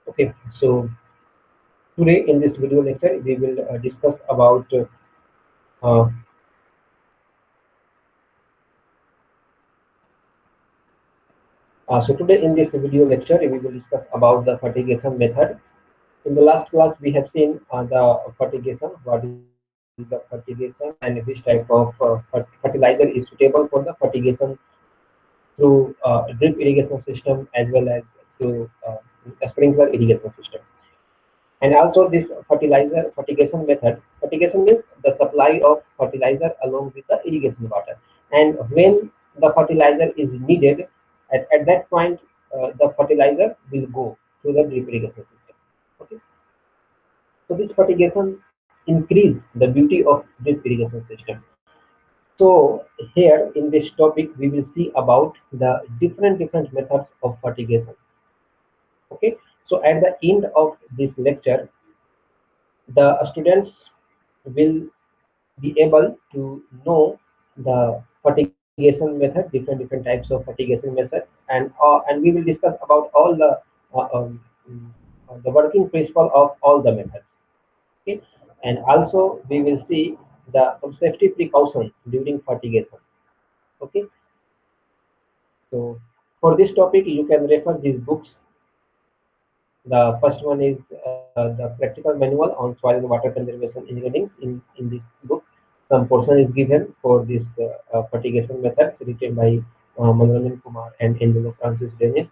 Okay, so today in this video lecture we will discuss about uh, so today in this video lecture we will discuss about the fertigation method. In the last class we have seen the fertigation, what is the fertigation and which type of fertilizer is suitable for the fertigation through drip irrigation system as well as through a sprinkler irrigation system. And also this fertigation method. Fertigation means the supply of fertilizer along with the irrigation water. And when the fertilizer is needed, at that point the fertilizer will go through the drip irrigation system. Okay. So this fertigation increase the beauty of drip irrigation system. So here in this topic we will see about the different methods of fertigation. Okay. So at the end of this lecture, the students will be able to know the fertigation method, different types of fertigation method, and we will discuss about all uh, um, the working principle of all the methods. Okay, and also we will see the some safety precautions during fertigation. Okay, so for this topic you can refer these books. The first one is the practical manual on soil and water conservation engineering. In this book, some portion is given for this fertigation method written by Manoranjan Kumar and Angelo Francis Dennis.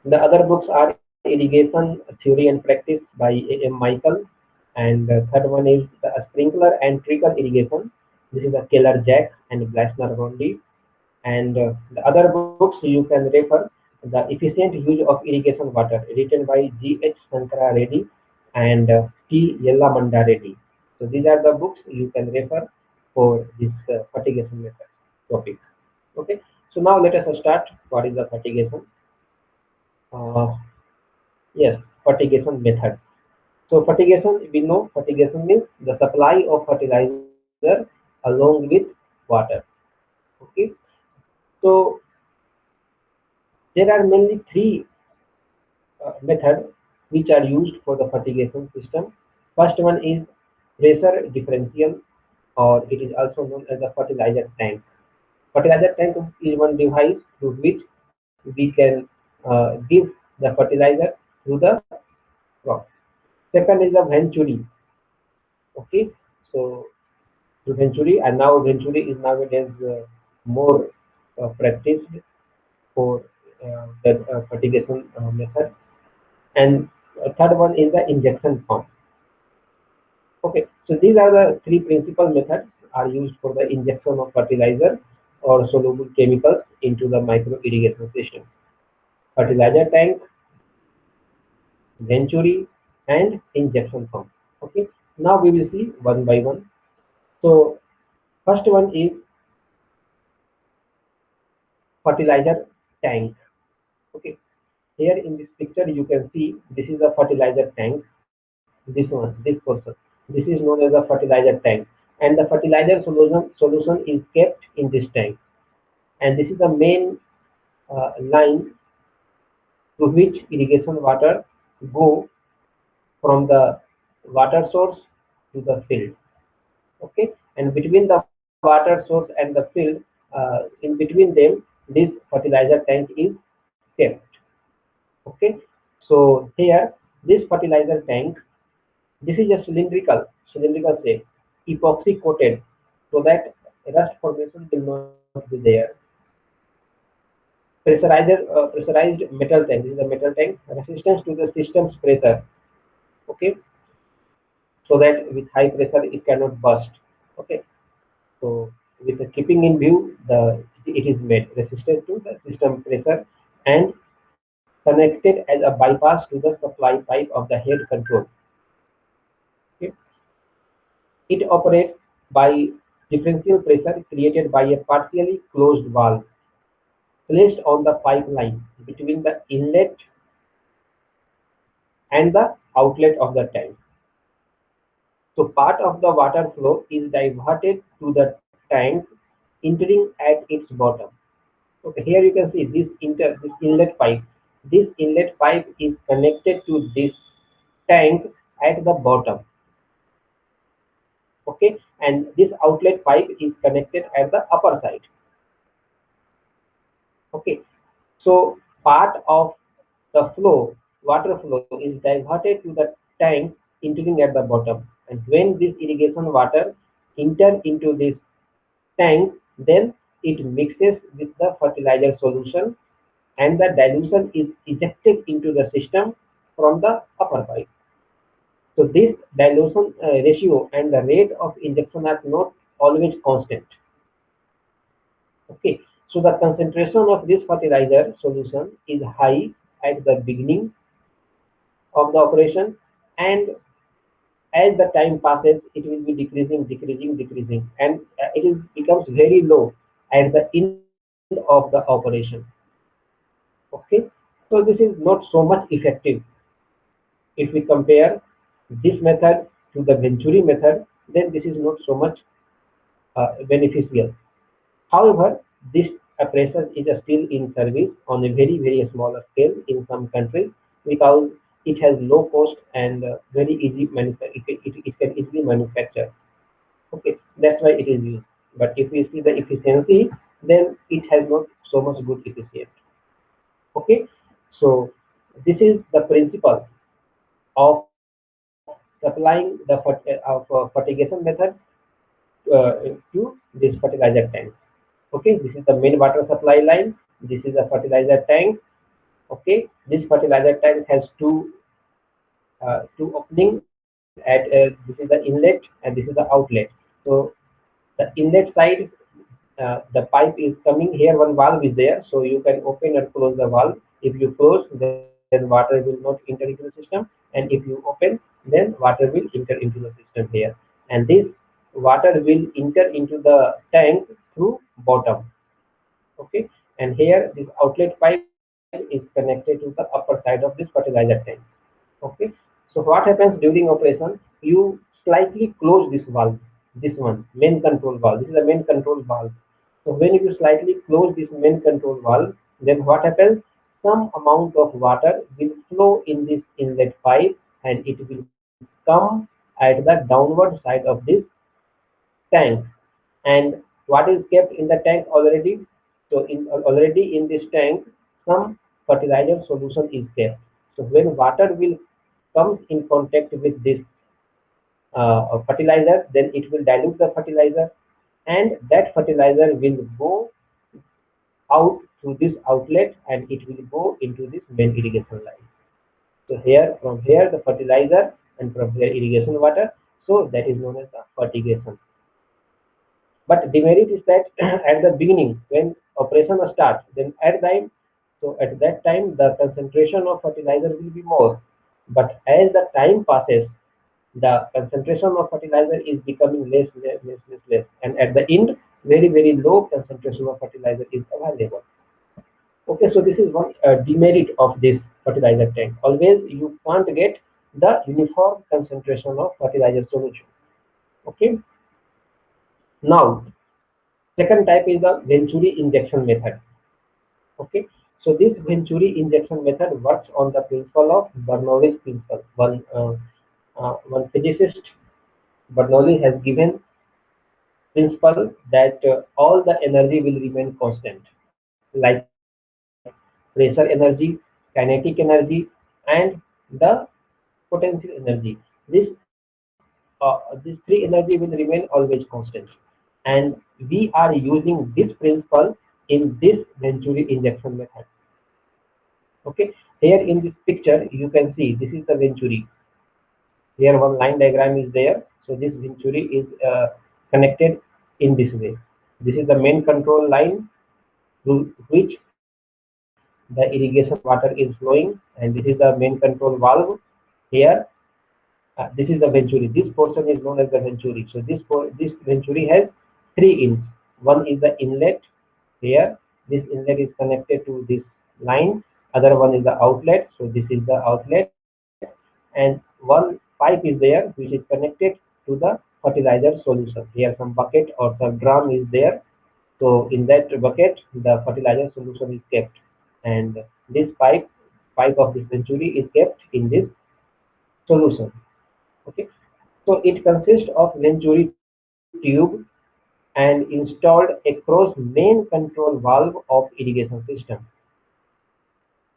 The other books are Irrigation Theory and Practice by A.M. Michael, and the third one is the Sprinkler and Trickle Irrigation. This is the Keller Jack and Blasner Rondi. And the other books you can refer the efficient use of irrigation water written by G.H. Sankara Reddy and T. Yellamanda Reddy. So these are the books you can refer for this fertigation method topic. Okay. So now let us start. What is the fertigation? Uh, yes, fertigation method. So fertigation, we know fertigation means the supply of fertilizer along with water. Okay. So there are mainly three methods which are used for the fertigation system. First one is pressure differential, or it is also known as the fertilizer tank. Fertilizer tank is one device through which we can give the fertilizer to the crop. Second is the venturi. Okay, so to venturi, and now venturi is nowadays more practiced for the fertigation method. And third one is the injection pump. Okay, so these are the three principal methods are used for the injection of fertilizer or soluble chemicals into the micro irrigation system. Fertilizer tank, venturi, and injection pump. Okay, now we will see one by one. So first one is fertilizer tank. Okay, here in this picture you can see this is a fertilizer tank. This one, this portion. This is known as a fertilizer tank, and the fertilizer solution is kept in this tank. And this is the main line through which irrigation water go from the water source to the field. Okay, and between the water source and the field, in between them, this fertilizer tank is kept. Okay, so here this fertilizer tank, this is a cylindrical shape, epoxy coated, so that rust formation will not be there. Pressurized metal tank. This is a metal tank, resistance to the system's pressure. Okay, so that with high pressure it cannot burst. Okay, so with the keeping in view the it is made resistant to the system pressure and connected as a bypass to the supply pipe of the head control. Okay. It operates by differential pressure created by a partially closed valve placed on the pipeline between the inlet and the outlet of the tank. So part of the water flow is diverted to the tank entering at its bottom. Okay, here you can see this inlet pipe. This inlet pipe is connected to this tank at the bottom. Okay, and this outlet pipe is connected at the upper side. Okay, so part of the flow, water flow is diverted to the tank entering at the bottom. And when this irrigation water enter into this tank, then it mixes with the fertilizer solution and the dilution is ejected into the system from the upper pipe. So this dilution ratio and the rate of injection are not always constant. Okay, so the concentration of this fertilizer solution is high at the beginning of the operation, and as the time passes it will be decreasing, and it is becomes very low at the end of the operation. Okay, so this is not so much effective if we compare this method to the Venturi method. Then this is not so much beneficial. However, this appraisal is still in service on a very smaller scale in some countries because it has low cost and very easy it can easily manufacture. Okay, that's why it is used. But if we see the efficiency, then it has not so much good efficiency. Okay, so this is the principle of supplying the fertigation method to this fertilizer tank. Okay, this is the main water supply line. This is a fertilizer tank. Okay, this fertilizer tank has two opening at this is the inlet and this is the outlet. So the inlet side, the pipe is coming here. One valve is there, so you can open or close the valve. If you close, then water will not enter into the system, and if you open, then water will enter into the system here. And this water will enter into the tank through bottom. Okay, and here this outlet pipe is connected to the upper side of this fertilizer tank. Okay, so what happens during operation? You slightly close this valve, this one main control valve. This is the main control valve. So when you slightly close this main control valve, then what happens? Some amount of water will flow in this inlet pipe and it will come at the downward side of this tank. And what is kept in the tank already? So already in this tank, some fertilizer solution is there. So when water will comes in contact with this fertilizer, then it will dilute the fertilizer, and that fertilizer will go out through this outlet and it will go into this main irrigation line. So here, from here the fertilizer and from here irrigation water. So that is known as the fertigation. But demerit is that at the beginning when operation starts, then at that time the concentration of fertilizer will be more. But as the time passes, the concentration of fertilizer is becoming less, and at the end, very low concentration of fertilizer is available. Okay, so this is one demerit of this fertilizer tank. Always you can't get the uniform concentration of fertilizer solution. Okay, now second type is the Venturi injection method. Okay, so this Venturi injection method works on the principle of Bernoulli's principle. One physicist, Bernoulli, has given principle that all the energy will remain constant, like pressure energy, kinetic energy, and the potential energy. This these three energy will remain always constant, and we are using this principle in this Venturi injection method. Okay, here in this picture you can see this is the Venturi. Here one line diagram is there. So this Venturi is connected in this way. This is the main control line through which the irrigation water is flowing, and this is the main control valve. Here, this is the Venturi. This portion is known as the Venturi. So this Venturi has three ins. One is the inlet. Here, this inlet is connected to this line. Other one is the outlet. So this is the outlet, and one pipe is there which is connected to the fertilizer solution. Here, some bucket or some drum is there. So in that bucket, the fertilizer solution is kept, and this pipe of this venturi is kept in this solution. Okay, so it consists of venturi tube and installed across main control valve of irrigation system.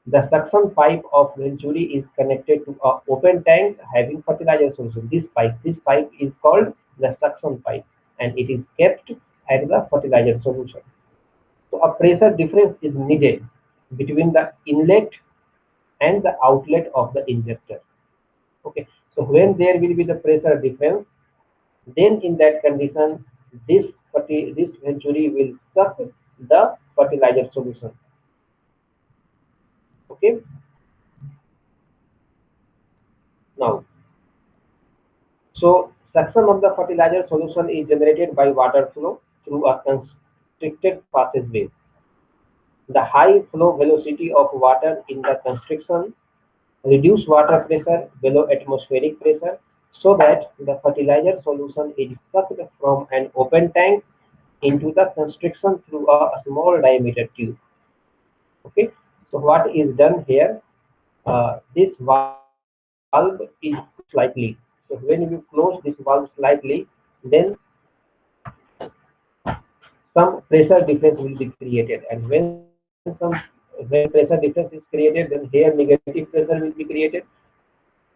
The suction pipe of venturi is connected to a open tank having fertilizer solution. This pipe is called the suction pipe, and it is kept at the fertilizer solution. So a pressure difference is needed between the inlet and the outlet of the injector. Okay, so when there will be the pressure difference, then in that condition, this venturi will suck the fertilizer solution. Okay, now so suction of the fertilizer solution is generated by water flow through a constricted passageway. The high flow velocity of water in the constriction reduce water pressure below atmospheric pressure so that the fertilizer solution is sucked from an open tank into the constriction through a small diameter tube. Okay, so what is done here? This valve is slightly. So when you close this valve slightly, then some pressure difference will be created, and when pressure difference is created, then here negative pressure will be created,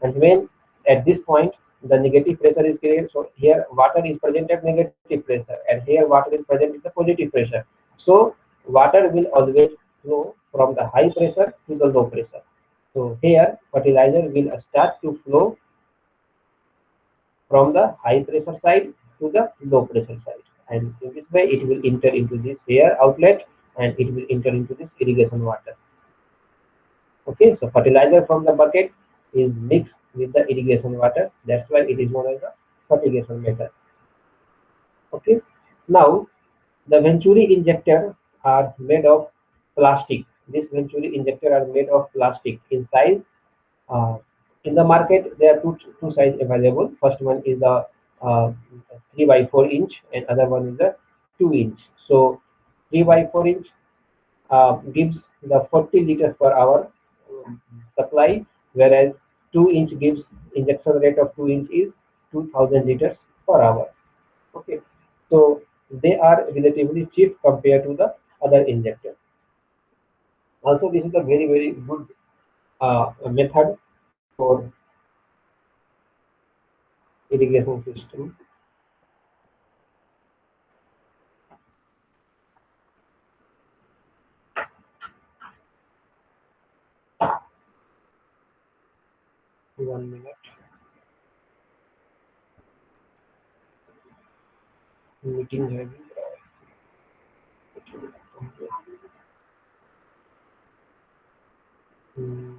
and when at this point the negative pressure is created, so here water is present at negative pressure, and here water is present with the positive pressure. So water will always flow from the high pressure to the low pressure. So here fertilizer will start to flow from the high pressure side to the low pressure side, and in this way it will enter into this air outlet, and it will enter into this irrigation water. Okay, so fertilizer from the bucket is mixed with the irrigation water. That's why it is known as the fertigation method. Okay, now the venturi injector are made of plastic. This venturi injector are made of plastic in size. uh, in the market there are two size available. First one is the uh, 3 by 4 inch, and other one is the 2 inch. So 3 by 4 inch gives the 40 liters per hour supply, whereas 2 inch gives injection rate of 2 inch is 2000 liters per hour. Okay, so they are relatively cheap compared to the other injectors. Also, this is a very good method for irrigation system. One minute. Meeting having. Hmm,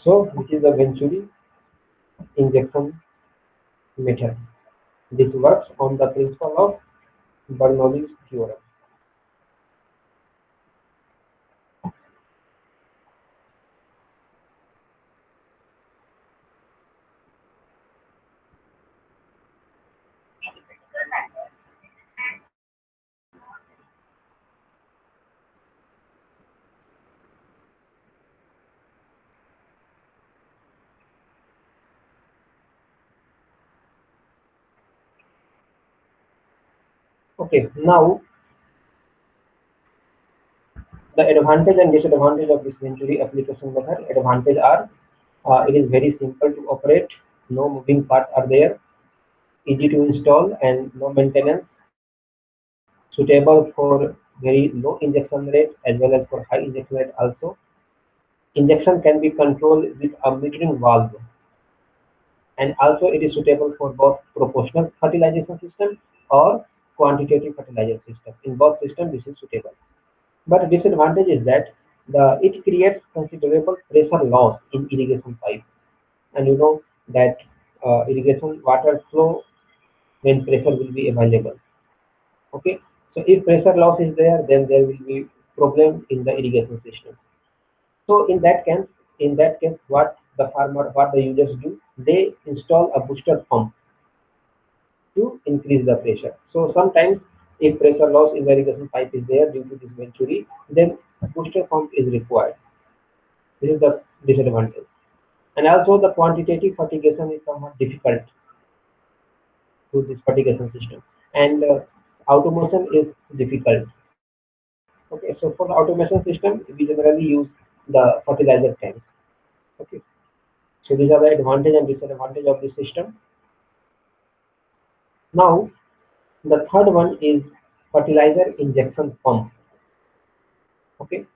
so this is the Venturi injection method. This works on the principle of Bernoulli's theorem. Okay, now the advantage and disadvantage of this Venturi application method. Advantage are it is very simple to operate, no moving parts are there, easy to install and no maintenance, suitable for very low injection rate as well as for high injection rate also. Injection can be controlled with a metering valve, and also it is suitable for both proportional fertilization system or quantitative fertilizer system. In both systems this is suitable. But disadvantage is that it creates considerable pressure loss in irrigation pipe, and you know that irrigation water flow when pressure will be available. Okay, so if pressure loss is there, then there will be problem in the irrigation system. So in that case, what the farmer, what the users do, they install a booster pump to increase the pressure. So sometimes if pressure loss in the irrigation pipe is there due to this venturi, then booster pump is required. This is the disadvantage. And also the quantitative fertigation is somewhat difficult to this fertigation system. And automation is difficult. Okay, so for the automation system, we generally use the fertilizer tanks. Okay, so these are the advantage and disadvantage of this system. Now, the third one is fertilizer injection pump. Okay,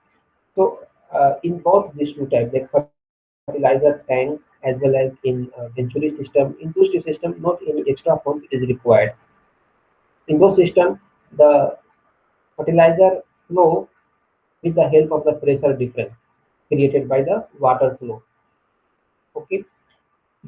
so in both these two types, like fertilizer tank as well as in venturi system, in booster system, not any extra pump is required. In those systems, the fertilizer flow with the help of the pressure difference created by the water flow. Okay,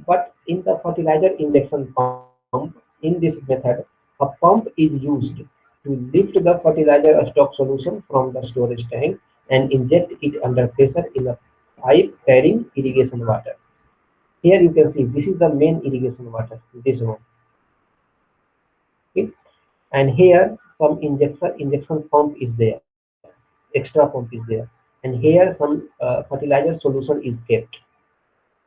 but in the fertilizer injection pump, in this method, a pump is used to lift the fertilizer stock solution from the storage tank and inject it under pressure in a pipe carrying irrigation water. Here you can see this is the main irrigation water, this one. Okay, and here some injection pump is there, extra pump is there, and here some fertilizer solution is kept.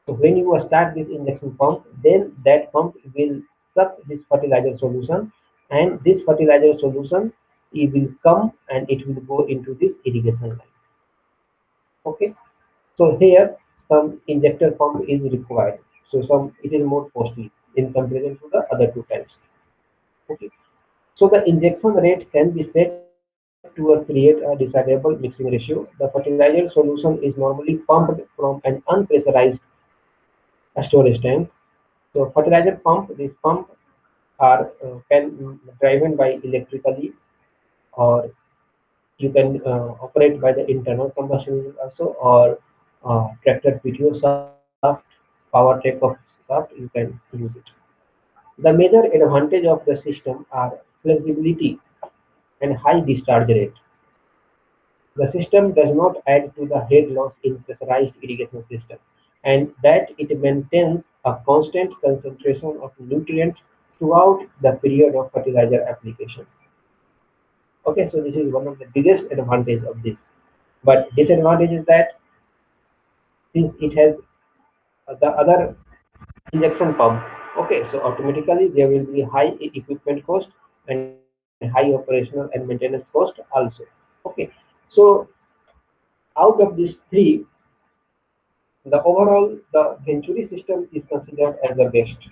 So when you start this injection pump, then that pump will suck this fertilizer solution, and this fertilizer solution, it will come and it will go into this irrigation line. Okay, so here some injector pump is required. So some it is more costly in comparison to the other two types. Okay, so the injection rate can be set to create a desirable mixing ratio. The fertilizer solution is normally pumped from an unpressurized storage tank. So fertilizer pump, these pump are can driven by electrically, or you can operate by the internal combustion engine also, or tractor PTO shaft, power track of shaft, you can use it. The major advantage of the system are flexibility and high discharge rate. The system does not add to the head loss in pressurized irrigation system, and that it maintains a constant concentration of nutrients throughout the period of fertilizer application. Okay, so this is one of the biggest advantage of this. But disadvantage is that since it has the other injection pump, okay, so automatically there will be high equipment cost and high operational and maintenance cost also. Okay, so out of these three, the overall the Venturi system is considered as the best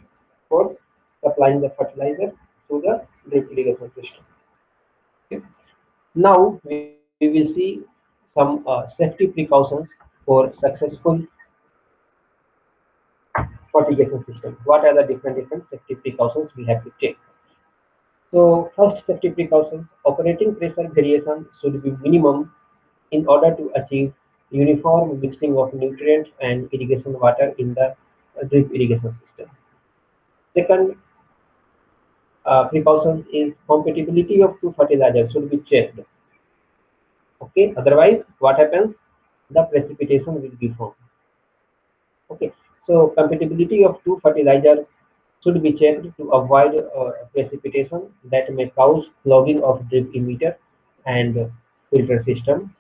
for supplying the fertilizer to the drip irrigation system. Okay. Now we will see some safety precautions for successful fertigation system. What are the different safety precautions we have to take? So first safety precaution, operating pressure variation should be minimum in order to achieve uniform mixing of nutrients and irrigation water in the drip irrigation system. Second precaution is compatibility of two fertilizers should be checked. Okay, otherwise what happens? The precipitation will be formed. Okay, so compatibility of two fertilizers should be checked to avoid precipitation that may cause clogging of drip emitter and filter system.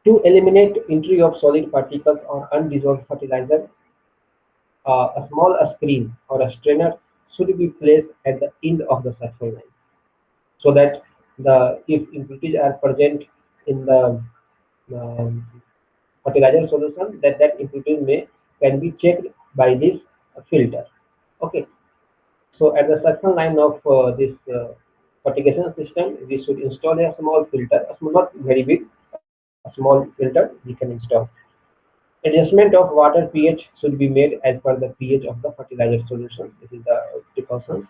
To eliminate entry of solid particles or undissolved fertilizer, a small screen or a strainer should be placed at the end of the suction line, so that the if impurities are present in the um, fertilizer solution, that impurities may can be checked by this filter. Okay, so at the suction line of this fertigation system, we should install a small filter, a small, not very big, a small filter we can install. Adjustment of water pH should be made as per the pH of the fertilizer solution. This is the precautions.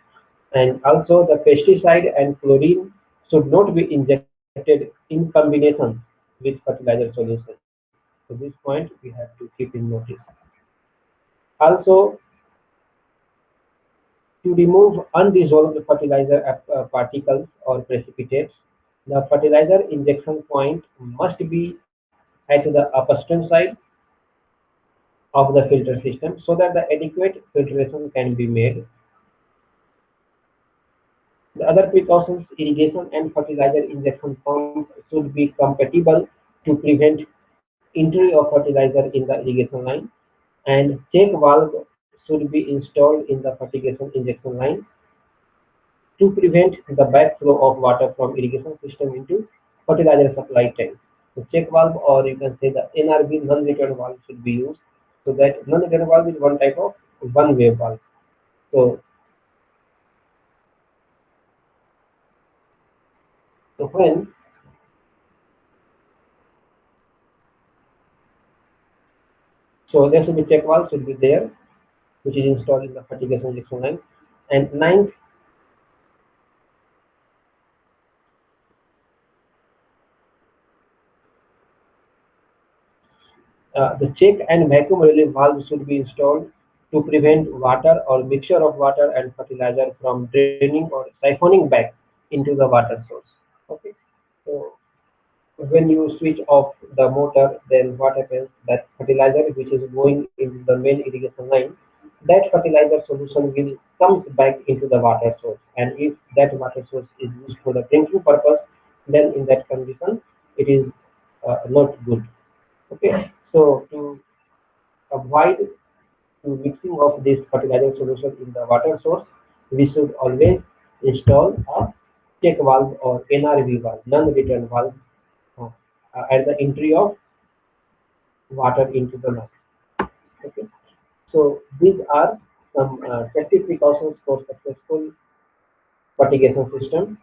And also the pesticide and chlorine should not be injected in combination with fertilizer solution. So this point we have to keep in notice. Also, To remove undissolved fertilizer particles or precipitates, the fertilizer injection point must be at the upstream side of the filter system so that the adequate filtration can be made. The other precautions, irrigation and fertilizer injection pumps should be compatible to prevent entry of fertilizer in the irrigation line, and check valve should be installed in the fertigation injection line to prevent the backflow of water from irrigation system into fertilizer supply tank. The check valve, or you can say the NRV, non-return valve, should be used. So that non-return valve is one type of one-way valve. So, so when so there should be check valve should be there, which is installed in the fertigation injection line. And ninth, the check and vacuum relief valve should be installed to prevent water or mixture of water and fertilizer from draining or siphoning back into the water source. Okay, so when you switch off the motor, then what happens? That fertilizer which is going into the main irrigation line, that fertilizer solution will comes back into the water source. And if that water source is used for the drinking purpose, then in that condition, it is not good. Okay, so to avoid mixing of this fertilizer solution in the water source, we should always install a check valve or NRV valve, non-return valve, uh, at the entry of water into the line. Okay, so these are some safety precautions for successful fertigation system.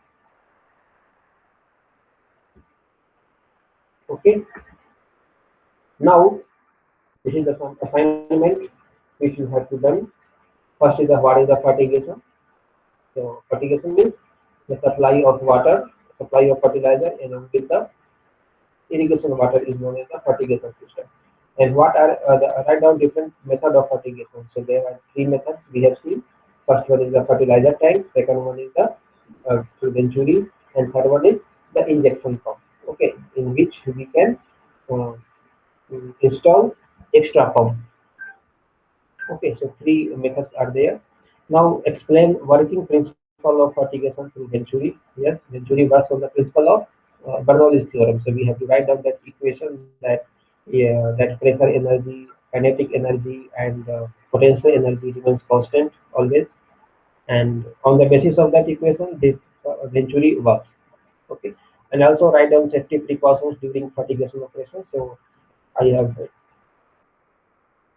Okay, now this is the some assignment which you have to done. First is the what is the fertigation. So fertigation means the supply of water, supply of fertilizer, and with the irrigation water is known as the fertigation system. And what are write down different method of fertigation. So there are three methods we have seen. First one is the fertilizer tank, second one is the venturi, and third one is the injection pump. Okay, in which we can uh, install extra pump. Okay, so three methods are there. Now explain working principle of fertigation through Venturi. Yes, Venturi works on the principle of Bernoulli's theorem. So we have to write down that equation that that pressure energy, kinetic energy, and potential energy remains constant always. And on the basis of that equation, this Venturi works. Okay, and also write down safety precautions during fertigation operation. So I have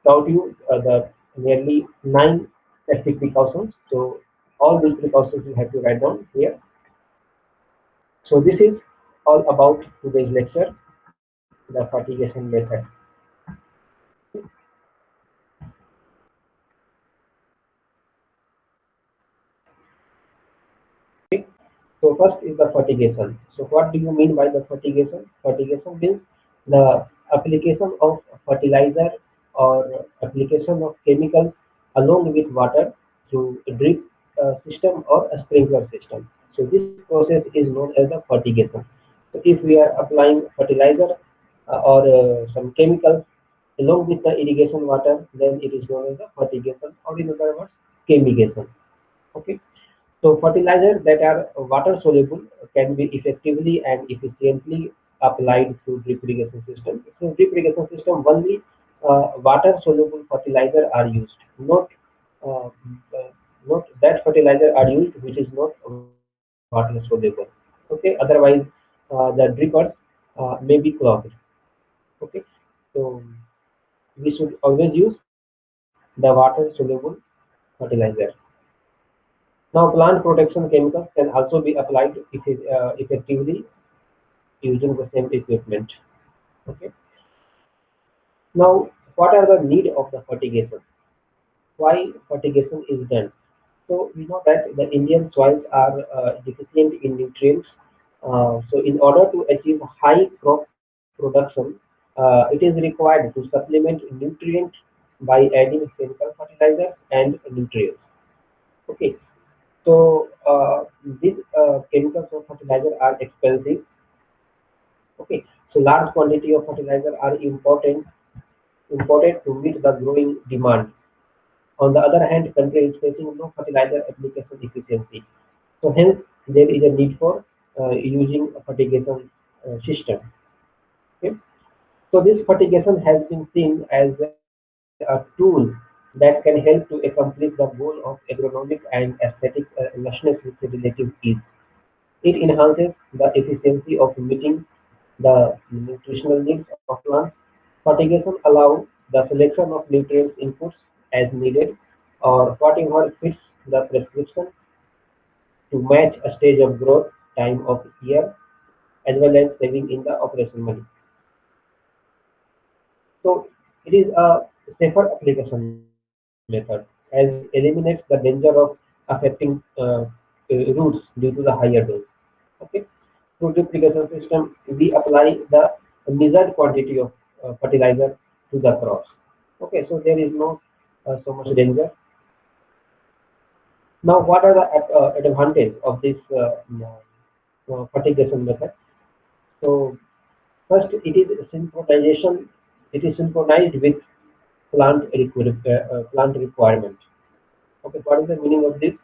taught you the nearly nine safety precautions. So all these precautions you have to write down here. So this is all about today's lecture, the fertigation method. Okay. So first is the fertigation. So what do you mean by the fertigation? Fertigation means the application of fertilizer or application of chemicals along with water through a drip system or a sprinkler system. So this process is known as the fertigation. So if we are applying fertilizer or some chemicals along with the irrigation water, then it is known as the fertigation, or in other words, chemigation. Okay. So fertilizers that are water soluble can be effectively and efficiently applied through drip irrigation system. So drip irrigation system only water soluble fertilizer are used, uh, not that fertilizer are used which is not water soluble. Okay, otherwise the drippers may be clogged. Okay, so we should always use the water soluble fertilizer. Now, plant protection chemicals can also be applied effectively using the same equipment. Okay. Now, what are the need of the fertigation? Why fertigation is done? So we know that the Indian soils are deficient in nutrients. So in order to achieve high crop production, it is required to supplement nutrient by adding chemical fertilizers and nutrients. Okay, so these chemicals or fertilizer are expensive. Okay, so large quantity of fertilizer are important to meet the growing demand. On the other hand, country is facing no fertilizer application efficiency. So hence there is a need for using a fertigation system. Okay? So this fertigation has been seen as a tool that can help to accomplish the goal of agronomic and aesthetic lushness with relative ease. It enhances the efficiency of meeting the nutritional needs of plants. Fertigation allows the selection of nutrients inputs as needed or whatever fits the prescription to match a stage of growth, time of year, as well as saving in the operation money. So it is a safer application method as eliminates the danger of affecting roots due to the higher dose. Okay. Through drip irrigation system, we apply the measured quantity of fertilizer to the crops. Okay, so there is no so much danger. Now, what are the advantages of this fertigation method? So, first, it is synchronization. It is synchronized with plant requirement. Okay, what is the meaning of this?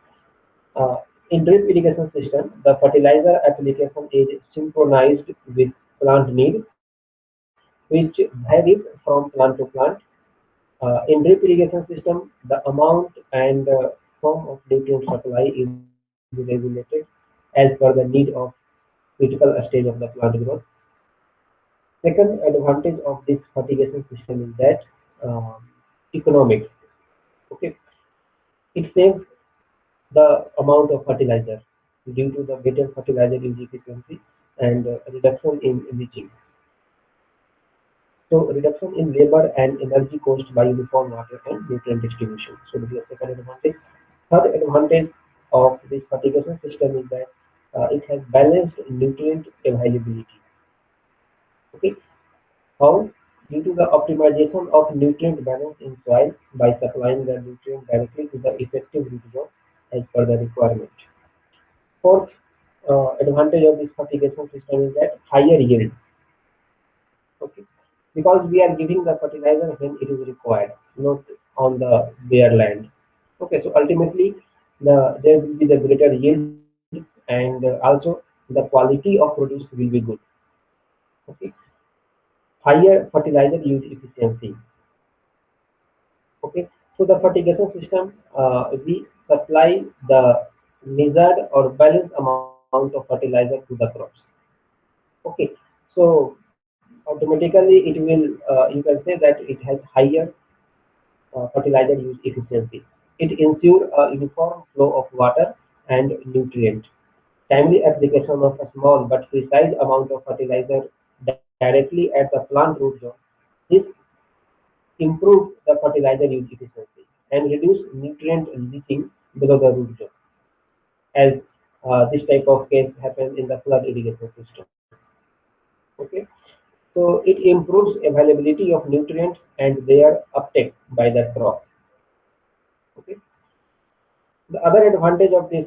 Uh, in drip irrigation system, the fertilizer application is synchronized with plant need, which varies from plant to plant. In drip irrigation system, the amount and form of nutrient supply is regulated as per the need of critical stage of the plant growth. Second advantage of this fertigation system is that um, economics. Okay, it saves the amount of fertilizer due to the better fertilizer use efficiency and reduction in leaching. So reduction in labor and energy cost by uniform water and nutrient distribution. So this is the second advantage. Third advantage of this fertigation system is that it has balanced nutrient availability. Okay, how? Due to the optimization of nutrient balance in soil by supplying the nutrient directly to the effective root zone as per the requirement. Fourth advantage of this fertigation system is that higher yield. Okay, because we are giving the fertilizer when it is required, not on the bare land. Okay, so ultimately there will be the greater yield and also the quality of produce will be good. Okay, higher fertilizer use efficiency. Okay, so the fertigation system, we supply the measured or balanced amount of fertilizer to the crops. Okay, so automatically it will you can say that it has higher fertilizer use efficiency. It ensures a uniform flow of water and nutrient. Timely application of a small but precise amount of fertilizer directly at the plant root zone. This improves the fertilizer use efficiency and reduce nutrient leaching below the root zone, as this type of case happens in the flood irrigation system. Okay, so it improves availability of nutrients and their uptake by the crop. Okay. The other advantage of this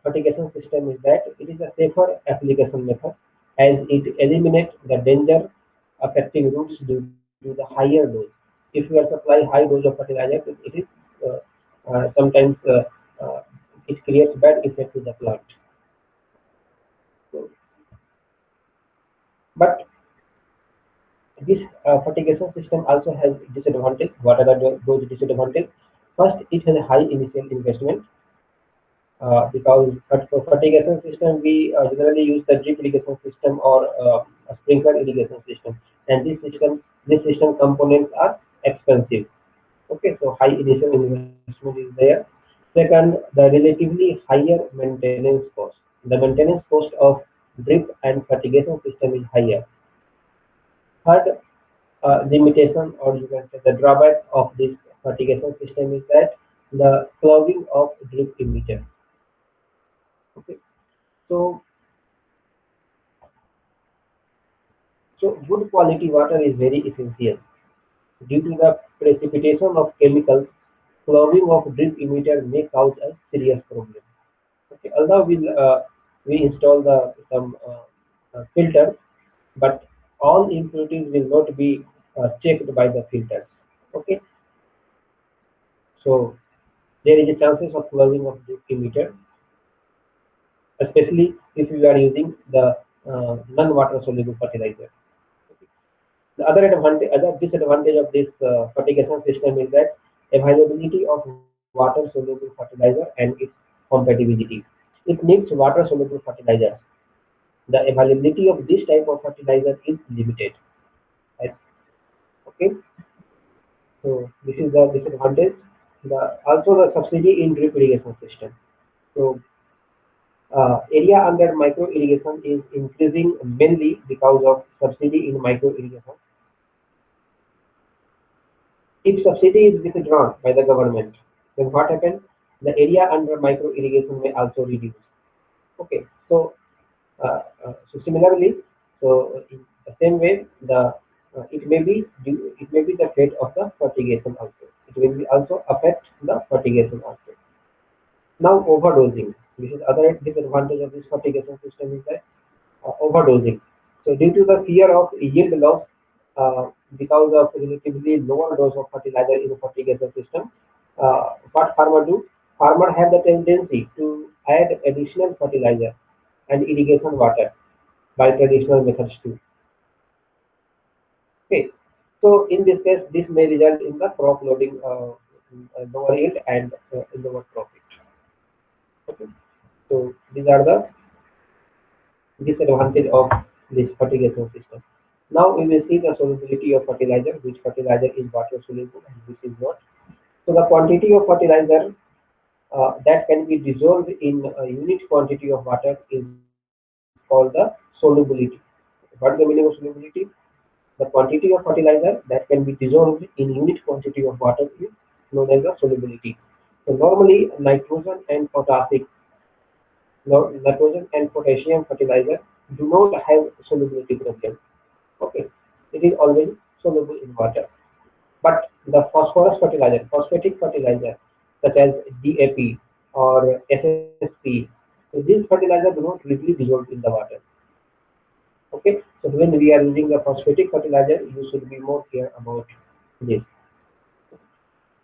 fertigation system is that it is a safer application method as it eliminates the danger affecting roots due to the higher dose. If you are supplying high dose of fertilizer, it is uh, sometimes uh, it creates bad effect to the plant. So, but this fertigation system also has disadvantage. What are those disadvantages? First, it has a high initial investment because for fertigation system we generally use the drip irrigation system or a sprinkler irrigation system, and this system components are expensive. Okay, so high initial investment is there. Second, the relatively higher maintenance cost. The maintenance cost of drip and fertigation system is higher. Third, limitation or you can say the drawback of this fertigation system is that the clogging of drip emitter. Okay, so good quality water is very essential due to the precipitation of chemicals. clogging of drip emitter may cause a serious problem. Okay, although we install the some filters, but all impurities will not be checked by the filters. Okay, so there is a chances of clogging of drip emitter, especially if you are using the non-water soluble fertilizer. The other disadvantage of this fertigation system is that availability of water soluble fertilizer and its compatibility. It needs water soluble fertilizers. The availability of this type of fertilizer is limited. Right? Okay, so this is the disadvantage. Also the subsidy in drip irrigation system. So area under micro irrigation is increasing mainly because of subsidy in micro irrigation. If subsidy is withdrawn by the government, then what happens? The area under micro irrigation may also reduce. Okay, so similarly, so in the same way, it may be the fate of the fertigation also. It will be also affect the fertigation also. Now overdosing. This is other disadvantage of this fertigation system is that overdosing. So due to the fear of yield loss because of relatively lower dose of fertilizer in the fertilizer system, what farmer do? Farmer have the tendency to add additional fertilizer and irrigation water by traditional methods too. Okay, so in this case, this may result in the crop loading lower yield and lower profit. Okay, so these are the disadvantage of this fertigation system. Now we will see the solubility of fertilizer, which fertilizer is water soluble and which is not. So the quantity of fertilizer that can be dissolved in a unit quantity of water is called the solubility. What is the meaning of solubility? The quantity of fertilizer that can be dissolved in unit quantity of water is known as the solubility. So normally nitrogen and nitrogen and potassium fertilizer do not have solubility problem. Okay, it is always soluble in water. But the phosphorus fertilizer, phosphatic fertilizer, such as DAP or SSP, so these fertilizers do not readily dissolve in the water. Okay, so when we are using the phosphatic fertilizer, you should be more care about this.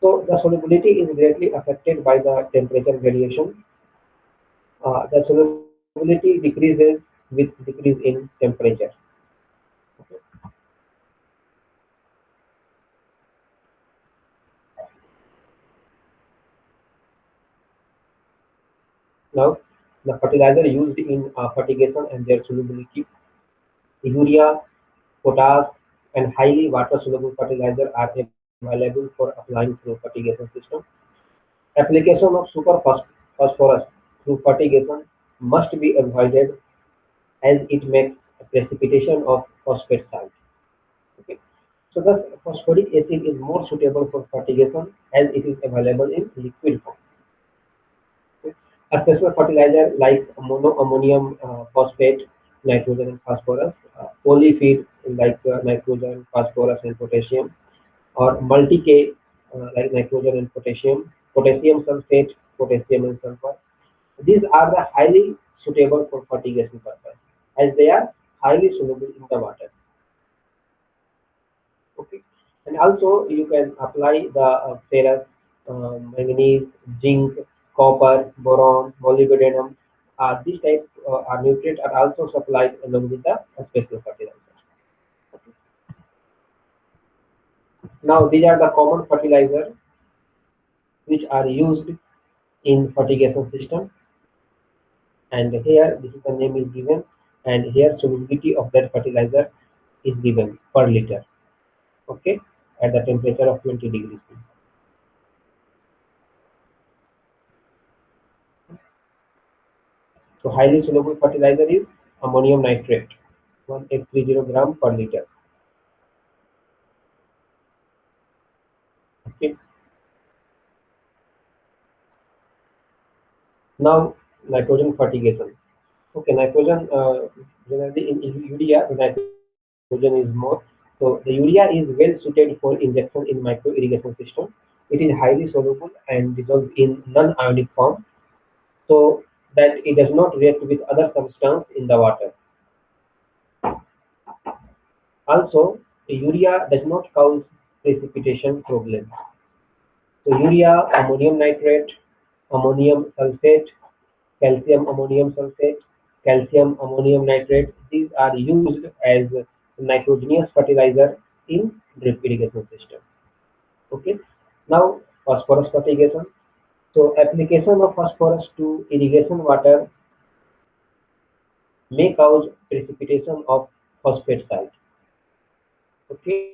So the solubility is greatly affected by the temperature variation. The solubility decreases with decrease in temperature. Now, the fertilizer used in fertigation and their solubility, urea, potash, and highly water-soluble fertilizer are available for applying through fertigation system. Application of phosphorus through fertigation must be avoided as it makes precipitation of phosphate salt. Okay. So thus phosphoric acid is more suitable for fertigation as it is available in liquid form. Okay. A special fertilizer like monoammonium phosphate, nitrogen and phosphorus, polyfeed like nitrogen, phosphorus and potassium, or multi-K like nitrogen and potassium, potassium sulfate, potassium and sulfur. These are the highly suitable for fertigation purpose as they are highly soluble in the water. Okay, and also you can apply the ferrous, manganese, zinc, copper, boron, molybdenum. These type are nutrients are also supplied along with the special fertilizers. Now these are the common fertilizers which are used in fertigation system, and here this is the name is given, and here solubility of that fertilizer is given per liter. Okay, at the temperature of 20 degrees C. So highly soluble fertilizer is ammonium nitrate, 1830 gram per liter. Okay. Now nitrogen fertigation. Okay, nitrogen generally in urea, the nitrogen is more. So the urea is well suited for injection in micro irrigation system. It is highly soluble and dissolved in non-ionic form, so that it does not react with other substances in the water. Also, urea does not cause precipitation problems. So urea, ammonium nitrate, ammonium sulfate, calcium ammonium sulfate, calcium ammonium nitrate, these are used as nitrogenous fertilizer in drip irrigation system. Okay. Now phosphorus fertigation. So application of phosphorus to irrigation water may cause precipitation of phosphate salt. Okay.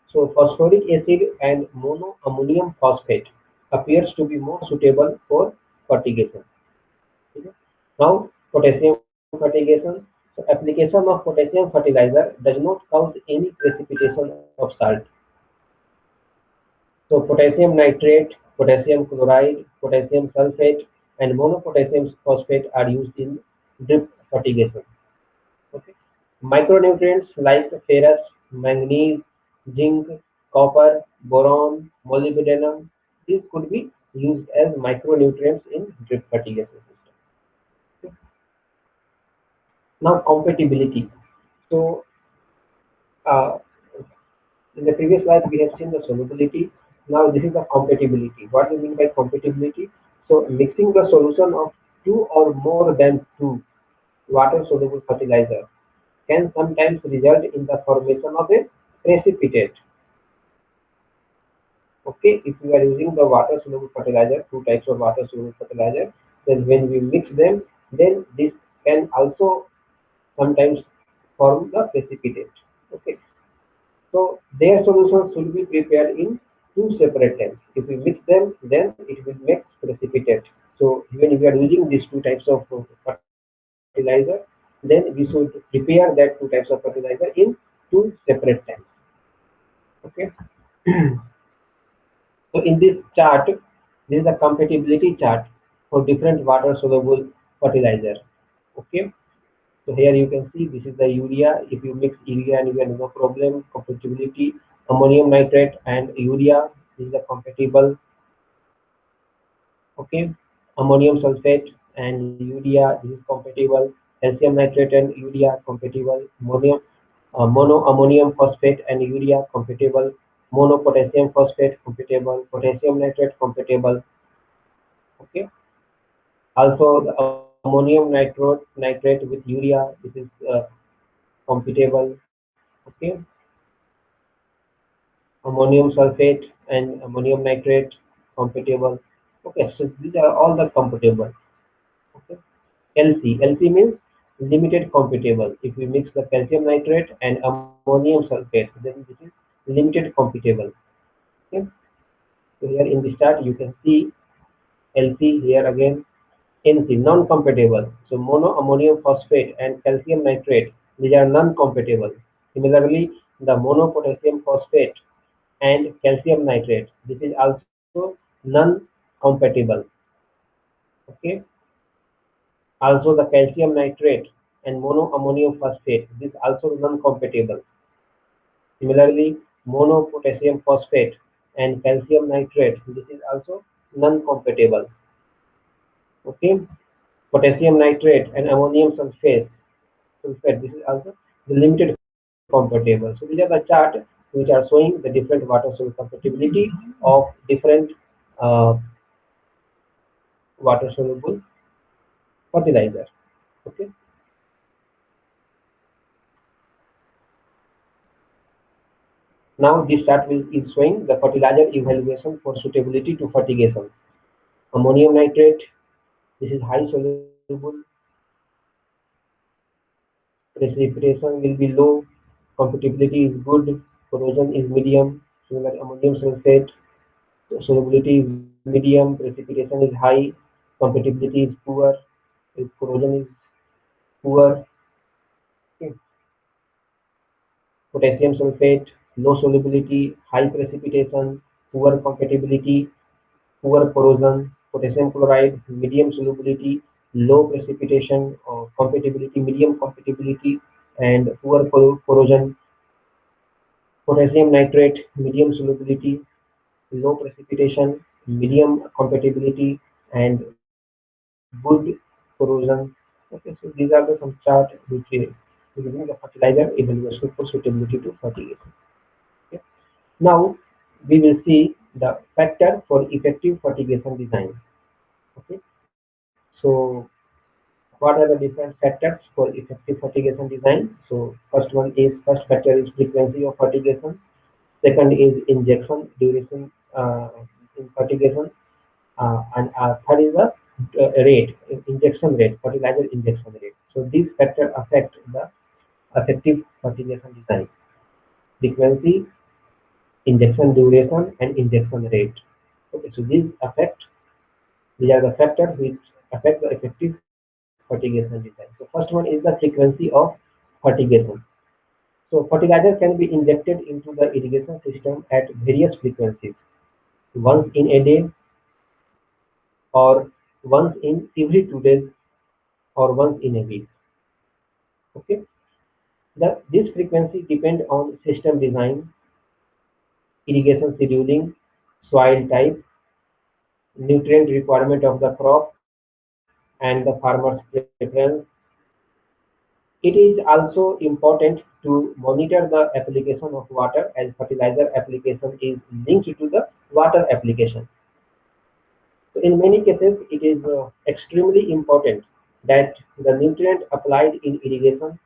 So phosphoric acid and monoammonium phosphate appears to be more suitable for fertigation. Okay. Now potassium fertigation. So application of potassium fertilizer does not cause any precipitation of salt. So potassium nitrate, potassium chloride, potassium sulfate, and monopotassium phosphate are used in drip fertigation. Okay. Micronutrients like ferrous, manganese, zinc, copper, boron, molybdenum, these could be used as micronutrients in drip fertigation system. Okay. Now compatibility. So uh, in the previous slide we have seen the solubility. Now this is the compatibility. What do we mean by compatibility? So mixing the solution of two or more than two water soluble fertilizer can sometimes result in the formation of a precipitate. Okay, if we are using the water soluble fertilizer, two types of water soluble fertilizer, then when we mix them, then this can also sometimes form the precipitate. Okay, so their solutions should be prepared in two separate tanks. If we mix them, then it will make precipitate. So when we are using these two types of fertilizer, then we should prepare that two types of fertilizer in two separate tanks. Okay. So in this chart, this is a compatibility chart for different water soluble fertilizer. Okay. So here you can see this is the urea. If you mix urea and urea, no problem. Compatibility, ammonium nitrate and urea, this is the compatible. Okay. Ammonium sulfate and urea, this is compatible. Calcium nitrate and urea compatible. Mono ammonium phosphate and urea compatible. Mono potassium phosphate compatible. Potassium nitrate compatible. Okay. Also the ammonium nitrate with urea, this is compatible. Okay. Ammonium sulfate and ammonium nitrate compatible. Okay, so these are all the compatible. Okay. LC means limited compatible. If we mix the calcium nitrate and ammonium sulfate, then this is limited compatible. Okay. So here in the start you can see LC here again. NC non-compatible. So monoammonium phosphate and calcium nitrate, these are non-compatible. Similarly, the monopotassium phosphate and calcium nitrate, this is also non-compatible. Okay. Also the calcium nitrate and monoammonium phosphate, this is also non-compatible. Similarly, monopotassium phosphate and calcium nitrate, this is also non-compatible. Okay. Potassium nitrate and ammonium sulfate, this is also the limited compatible. So these are the chart which are showing the different water soluble compatibility of different uh, water soluble fertilizer. Okay. Now this chart is showing the fertilizer evaluation for suitability to fertigation. Ammonium nitrate, this is high soluble, precipitation will be low, compatibility is good, corrosion is medium. Similar ammonium sulfate, solubility is medium, precipitation is high, compatibility is poor, corrosion is poor. Okay. Potassium sulfate, low solubility, high precipitation, poor compatibility, poor corrosion. Potassium chloride, medium solubility, low precipitation, compatibility, medium compatibility, and poor corrosion. Potassium nitrate, medium solubility, low precipitation, medium compatibility, and good corrosion. Okay, so these are the some chart which is giving the fertilizer evaluation for suitability to fertigation. Okay. Now we will see the factor for effective fertigation design. Okay, so what are the different factors for effective fertigation design? So first factor is frequency of fertigation. Second is injection duration in fertigation, and third is the rate, injection rate, fertilizer injection rate. So these factors affect the effective fertigation design: frequency, injection duration, and injection rate. Okay, so these are the factors which affect the effective fertigation design. So first one is the frequency of fertigation. So fertilizer can be injected into the irrigation system at various frequencies, once in a day, or once in every 2 days, or once in a week. Okay. This frequency depend on system design, irrigation scheduling, soil type, nutrient requirement of the crop, and the farmer's preference. It is also important to monitor the application of water, as fertilizer application is linked to the water application. So in many cases, it is extremely important that the nutrient applied in irrigation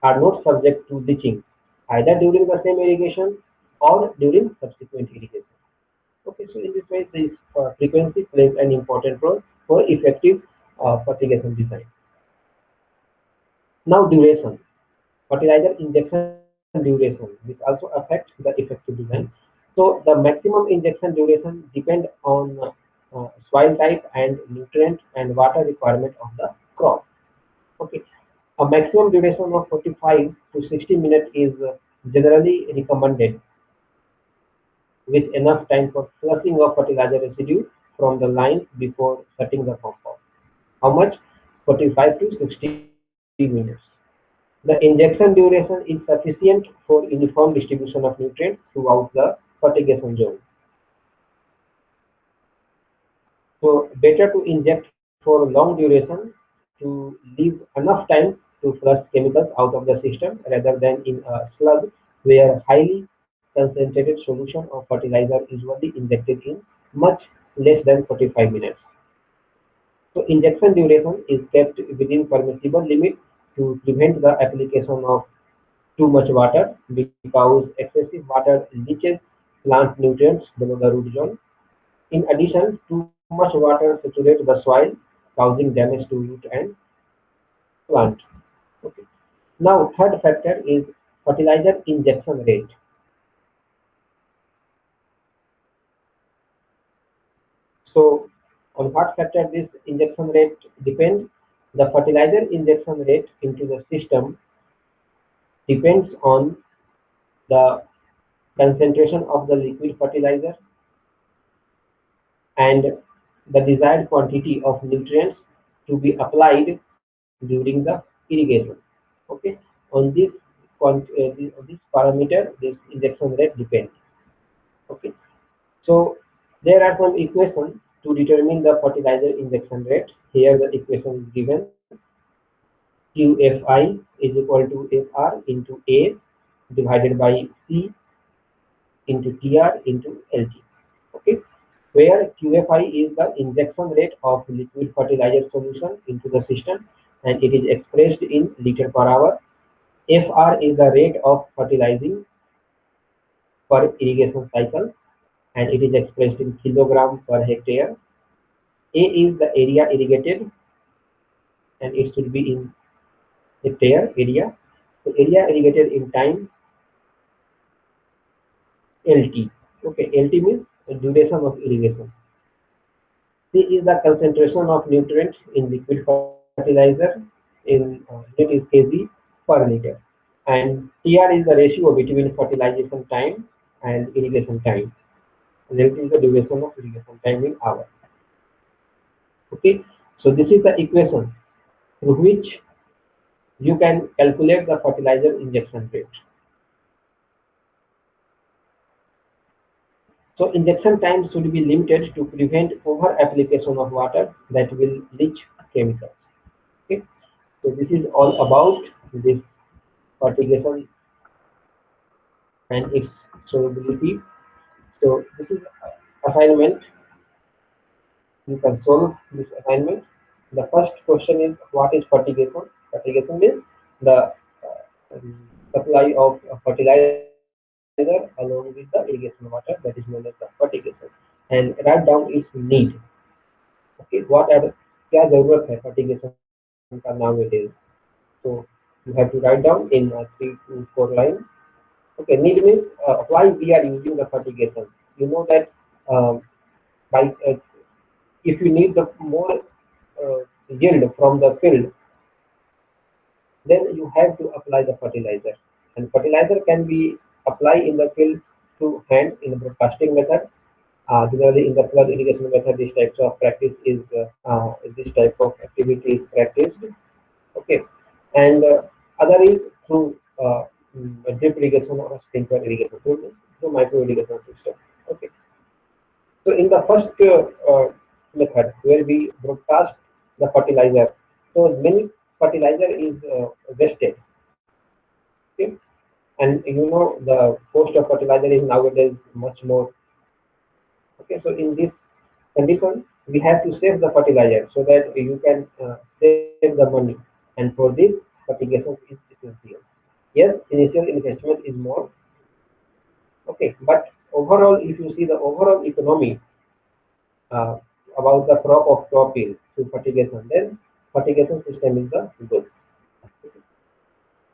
are not subject to leaching, either during the same irrigation or during subsequent irrigation. Okay, so in this way, this frequency plays an important role for effective fertigation design. Now, duration, fertilizer injection duration, which also affects the effective design. So the maximum injection duration depend on soil type and nutrient and water requirement of the crop. Okay, a maximum duration of 45 to 60 minutes is generally recommended, with enough time for flushing of fertilizer residue from the line before shutting the pump off. How much? 45 to 60 minutes. The injection duration is sufficient for uniform distribution of nutrients throughout the fertigation zone. So better to inject for long duration to leave enough time to flush chemicals out of the system, rather than in a slug where highly concentrated solution of fertilizer usually injected in much less than 45 minutes. So injection duration is kept within permissible limit to prevent the application of too much water, because excessive water leaches plant nutrients below the root zone. In addition, too much water saturates the soil, causing damage to root and plant. Okay. Now, third factor is fertilizer injection rate. So, on what factor this injection rate depends? The fertilizer injection rate into the system depends on the concentration of the liquid fertilizer and the desired quantity of nutrients to be applied during the irrigation. Okay, on this parameter, this injection rate depends. Okay, so there are some equations to determine the fertilizer injection rate. Here the equation is given: QFI is equal to FR into A divided by C into TR into LT. Okay, where QFI is the injection rate of liquid fertilizer solution into the system, and it is expressed in liter per hour. FR is the rate of fertilizing per irrigation cycle, and it is expressed in kilogram per hectare. A is the area irrigated, and it should be in hectare area. So area irrigated in time, LT. Okay, LT means the duration of irrigation. C is the concentration of nutrients in liquid fertilizer in unit is kg per liter. And TR is the ratio between fertilization time and irrigation time. And that is the duration of irrigation time in hours. Okay, so this is the equation through which you can calculate the fertilizer injection rate. So injection time should be limited to prevent over application of water that will leach chemicals. Okay. So this is all about this fertigation and its solubility. So this is assignment. You can solve this assignment. The first question is what is fertigation? Fertigation is the supply of fertilizer along with the irrigation water, that is known as the fertigation. And write down its need. Okay, what are क्या जरूरत है fertigation का nowadays? So you have to write down in 3 to 4 lines. Okay, need means why we are using the fertigation. You know that by if you need the more yield from the field, then you have to apply the fertilizer. And fertilizer can be applied in the field through hand in the broadcasting method. Generally, in the flood irrigation method, this type of practice is this type of activity is practiced. Okay, and other is through drip irrigation or sprinkler irrigation through micro irrigation system. Okay, so in the first method where we broadcast the fertilizer, so many fertilizer is wasted. Okay, and you know the cost of fertilizer is nowadays much more. Okay, so in this condition, we have to save the fertilizer so that you can save the money. And for this, fertigation is essential. Yes, initial investment is more. Okay, but overall, if you see the overall economy uh, about the crop of crop yield through fertigation, then fertigation system is the good.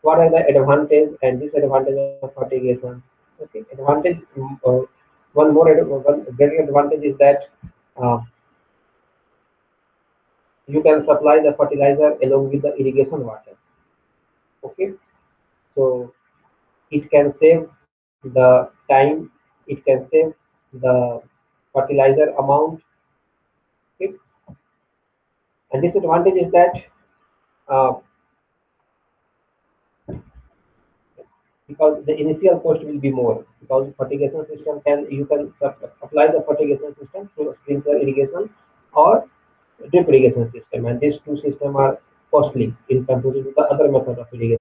What are the advantage and disadvantage of fertigation? Okay, advantage. One more one greater advantage is that uh, you can supply the fertilizer along with the irrigation water. Okay, so it can save the time, it can save the fertilizer amount. Okay, and disadvantage is that uh, because the initial cost will be more because fertigation system can you can apply the fertigation system through sprinkler irrigation or drip irrigation system, and these two systems are costly in comparison to the other method of irrigation.